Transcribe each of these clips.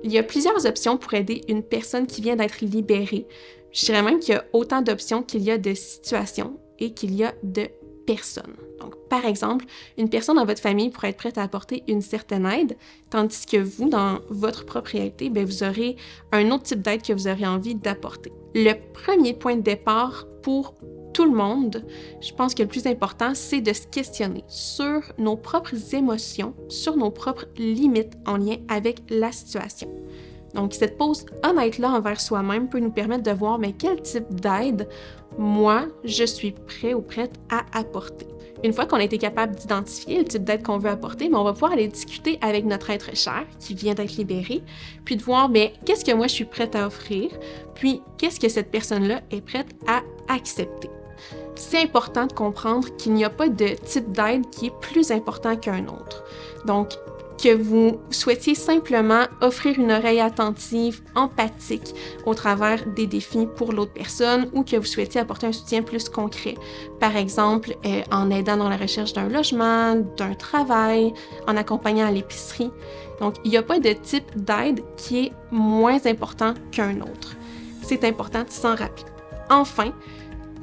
Il y a plusieurs options pour aider une personne qui vient d'être libérée. Je dirais même qu'il y a autant d'options qu'il y a de situations et qu'il y a de personnes. Donc, par exemple, une personne dans votre famille pourrait être prête à apporter une certaine aide, tandis que vous, dans votre propre réalité, vous aurez un autre type d'aide que vous aurez envie d'apporter. Le premier point de départ pour tout le monde, je pense que le plus important, c'est de se questionner sur nos propres émotions, sur nos propres limites en lien avec la situation. Donc, cette pause honnête-là envers soi-même peut nous permettre de voir quel type d'aide, moi, je suis prêt ou prête à apporter. Une fois qu'on a été capable d'identifier le type d'aide qu'on veut apporter, on va pouvoir aller discuter avec notre être cher qui vient d'être libéré, puis de voir qu'est-ce que moi je suis prête à offrir, puis qu'est-ce que cette personne-là est prête à accepter. C'est important de comprendre qu'il n'y a pas de type d'aide qui est plus important qu'un autre. Donc, que vous souhaitiez simplement offrir une oreille attentive, empathique au travers des défis pour l'autre personne ou que vous souhaitiez apporter un soutien plus concret. Par exemple, en aidant dans la recherche d'un logement, d'un travail, en accompagnant à l'épicerie. Donc, il n'y a pas de type d'aide qui est moins important qu'un autre. C'est important de s'en rappeler. Enfin,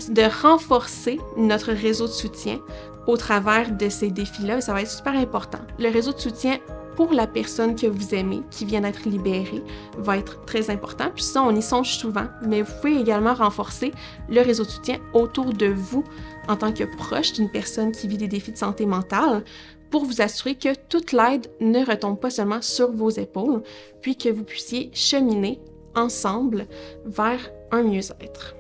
de renforcer notre réseau de soutien au travers de ces défis-là, ça va être super important. Le réseau de soutien pour la personne que vous aimez, qui vient d'être libérée, va être très important. Puis ça, on y songe souvent, mais vous pouvez également renforcer le réseau de soutien autour de vous en tant que proche d'une personne qui vit des défis de santé mentale pour vous assurer que toute l'aide ne retombe pas seulement sur vos épaules, puis que vous puissiez cheminer ensemble vers un mieux-être.